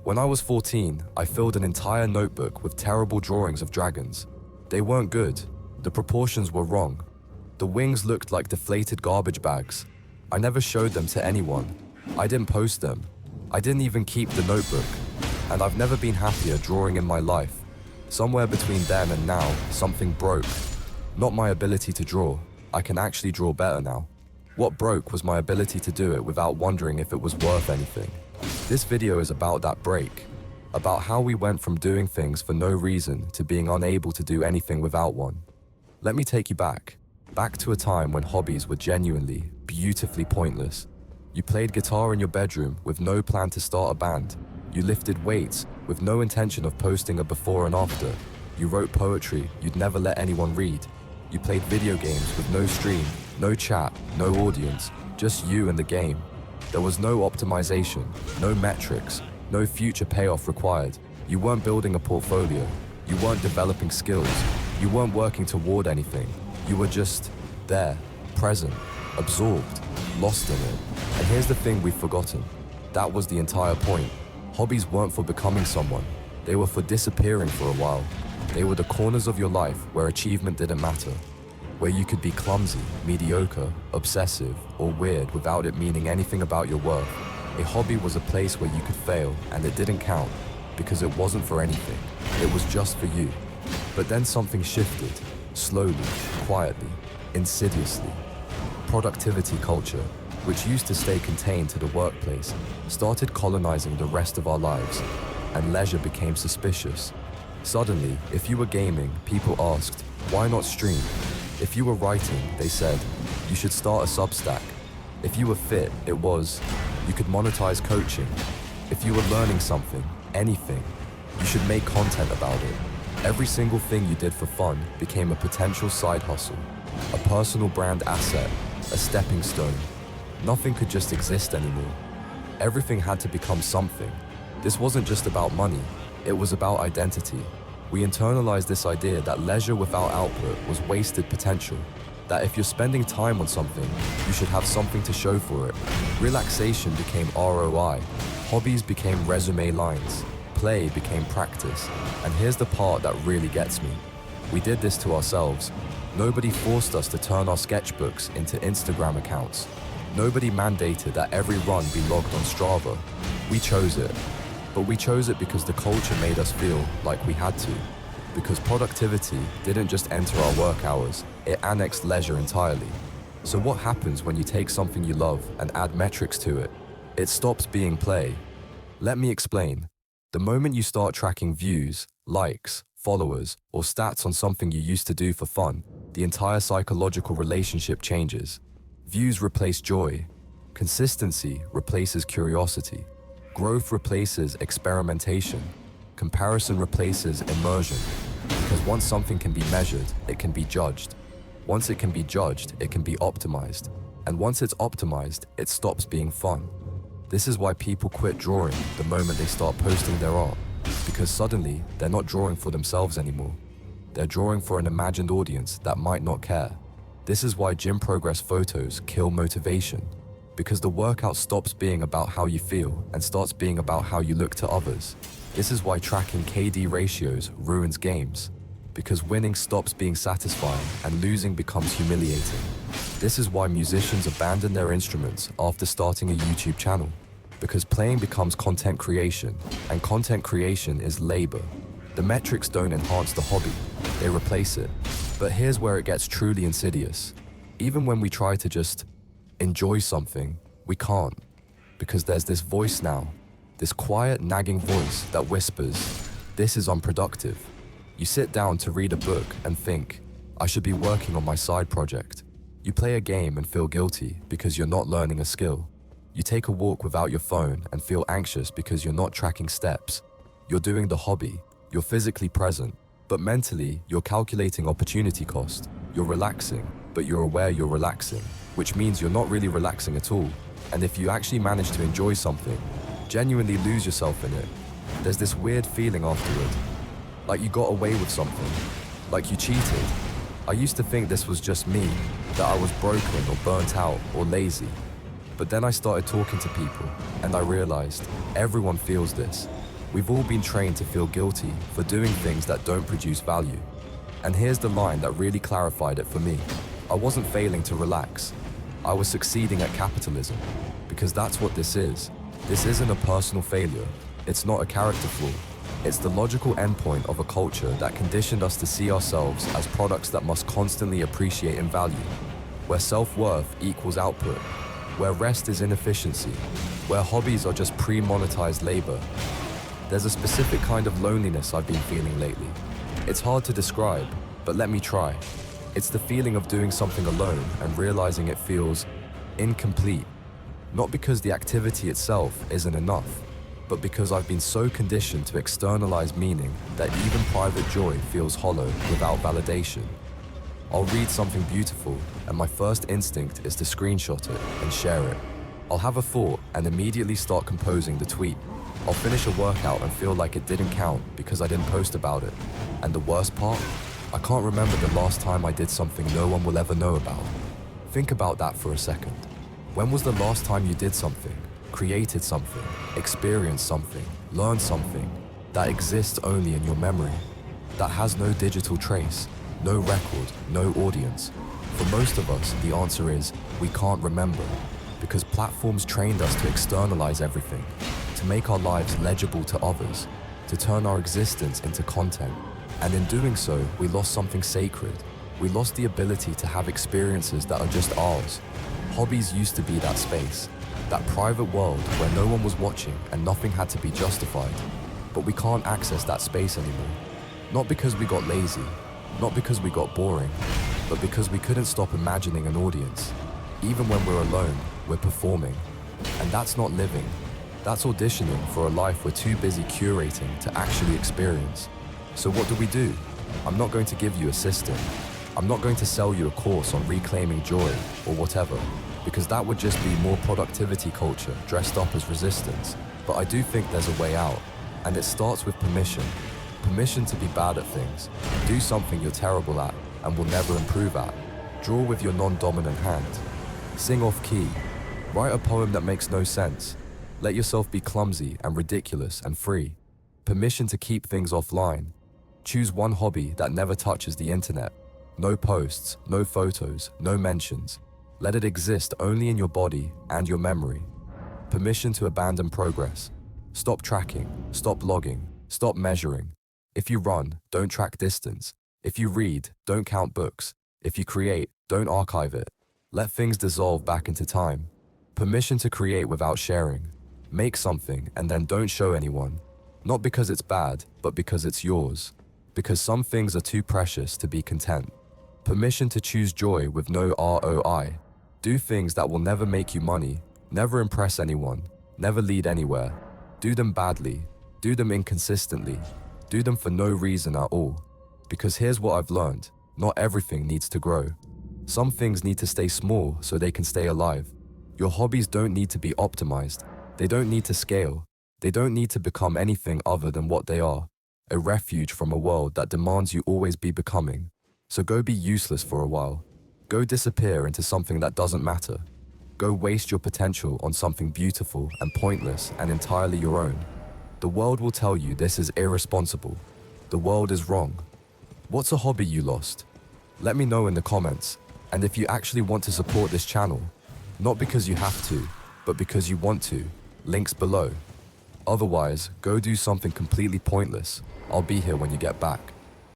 When I was 14, I filled an entire notebook with terrible drawings of dragons. They weren't good. The proportions were wrong. The wings looked like deflated garbage bags. I never showed them to anyone. I didn't post them. I didn't even keep the notebook. And I've never been happier drawing in my life. Somewhere between then and now, something broke. Not my ability to draw. I can actually draw better now. What broke was my ability to do it without wondering if it was worth anything. This video is about that break, about how we went from doing things for no reason to being unable to do anything without one. Let me take you back to a time when hobbies were genuinely, beautifully pointless. You played guitar in your bedroom with no plan to start a band. You lifted weights with no intention of posting a before and after. You wrote poetry you'd never let anyone read. You played video games with no stream, no chat, no audience, just you and the game. There was no optimization, no metrics, no future payoff required. You weren't building a portfolio. You weren't developing skills. You weren't working toward anything. You were just there, present, absorbed, lost in it. And here's the thing we've forgotten. That was the entire point. Hobbies weren't for becoming someone. They were for disappearing for a while. They were the corners of your life where achievement didn't matter, where you could be clumsy, mediocre, obsessive, or weird without it meaning anything about your worth. A hobby was a place where you could fail and it didn't count because it wasn't for anything. It was just for you. But then something shifted, slowly, quietly, insidiously. Productivity culture, which used to stay contained to the workplace, started colonizing the rest of our lives, and leisure became suspicious. Suddenly, if you were gaming, people asked, why not stream? If you were writing, they said, you should start a Substack. If you were fit, it was, you could monetize coaching. If you were learning something, anything, you should make content about it. Every single thing you did for fun became a potential side hustle, a personal brand asset, a stepping stone. Nothing could just exist anymore. Everything had to become something. This wasn't just about money, it was about identity. We internalized this idea that leisure without output was wasted potential, that if you're spending time on something, you should have something to show for it. Relaxation became ROI, hobbies became resume lines, play became practice, and here's the part that really gets me. We did this to ourselves. Nobody forced us to turn our sketchbooks into Instagram accounts. Nobody mandated that every run be logged on Strava. We chose it. But we chose it because the culture made us feel like we had to. Because productivity didn't just enter our work hours, it annexed leisure entirely. So what happens when you take something you love and add metrics to it? It stops being play. Let me explain. The moment you start tracking views, likes, followers, or stats on something you used to do for fun, the entire psychological relationship changes. Views replace joy. Consistency replaces curiosity. Growth replaces experimentation. Comparison replaces immersion. Because once something can be measured, it can be judged. Once it can be judged, it can be optimized. And once it's optimized, it stops being fun. This is why people quit drawing the moment they start posting their art. Because suddenly, they're not drawing for themselves anymore. They're drawing for an imagined audience that might not care. This is why gym progress photos kill motivation. Because the workout stops being about how you feel and starts being about how you look to others. This is why tracking KD ratios ruins games. Because winning stops being satisfying and losing becomes humiliating. This is why musicians abandon their instruments after starting a YouTube channel. Because playing becomes content creation, and content creation is labor. The metrics don't enhance the hobby, they replace it. But here's where it gets truly insidious. Even when we try to just enjoy something, we can't. Because there's this voice now, this quiet, nagging voice that whispers, this is unproductive. You sit down to read a book and think, I should be working on my side project. You play a game and feel guilty because you're not learning a skill. You take a walk without your phone and feel anxious because you're not tracking steps. You're doing the hobby, you're physically present, but mentally, you're calculating opportunity cost. You're relaxing, but you're aware you're relaxing, which means you're not really relaxing at all. And if you actually manage to enjoy something, genuinely lose yourself in it, there's this weird feeling afterward. Like you got away with something, like you cheated. I used to think this was just me, that I was broken or burnt out or lazy. But then I started talking to people and I realized everyone feels this. We've all been trained to feel guilty for doing things that don't produce value. And here's the line that really clarified it for me. I wasn't failing to relax. I was succeeding at capitalism. Because that's what this is. This isn't a personal failure. It's not a character flaw. It's the logical endpoint of a culture that conditioned us to see ourselves as products that must constantly appreciate in value, where self-worth equals output, where rest is inefficiency, where hobbies are just pre-monetized labor. There's a specific kind of loneliness I've been feeling lately. It's hard to describe, but let me try. It's the feeling of doing something alone and realizing it feels incomplete. Not because the activity itself isn't enough, but because I've been so conditioned to externalize meaning that even private joy feels hollow without validation. I'll read something beautiful, and my first instinct is to screenshot it and share it. I'll have a thought and immediately start composing the tweet. I'll finish a workout and feel like it didn't count because I didn't post about it. And the worst part? I can't remember the last time I did something no one will ever know about. Think about that for a second. When was the last time you did something, created something, experienced something, learned something that exists only in your memory, that has no digital trace, no record, no audience? For most of us, the answer is we can't remember, because platforms trained us to externalize everything, to make our lives legible to others, to turn our existence into content. And in doing so, we lost something sacred. We lost the ability to have experiences that are just ours. Hobbies used to be that space, that private world where no one was watching and nothing had to be justified. But we can't access that space anymore. Not because we got lazy, not because we got boring, but because we couldn't stop imagining an audience. Even when we're alone, we're performing. And that's not living. That's auditioning for a life we're too busy curating to actually experience. So what do? I'm not going to give you a system. I'm not going to sell you a course on reclaiming joy or whatever, because that would just be more productivity culture dressed up as resistance. But I do think there's a way out, and it starts with permission. Permission to be bad at things. Do something you're terrible at and will never improve at. Draw with your non-dominant hand. Sing off key. Write a poem that makes no sense. Let yourself be clumsy and ridiculous and free. Permission to keep things offline. Choose one hobby that never touches the internet. No posts, no photos, no mentions. Let it exist only in your body and your memory. Permission to abandon progress. Stop tracking, stop logging, stop measuring. If you run, don't track distance. If you read, don't count books. If you create, don't archive it. Let things dissolve back into time. Permission to create without sharing. Make something and then don't show anyone. Not because it's bad, but because it's yours. Because some things are too precious to be content. Permission to choose joy with no ROI. Do things that will never make you money, never impress anyone, never lead anywhere. Do them badly. Do them inconsistently. Do them for no reason at all. Because here's what I've learned. Not everything needs to grow. Some things need to stay small so they can stay alive. Your hobbies don't need to be optimized. They don't need to scale. They don't need to become anything other than what they are. A refuge from a world that demands you always be becoming. So go be useless for a while. Go disappear into something that doesn't matter. Go waste your potential on something beautiful and pointless and entirely your own. The world will tell you this is irresponsible. The world is wrong. What's a hobby you lost? Let me know in the comments. And if you actually want to support this channel, not because you have to, but because you want to, links below. Otherwise, go do something completely pointless. I'll be here when you get back.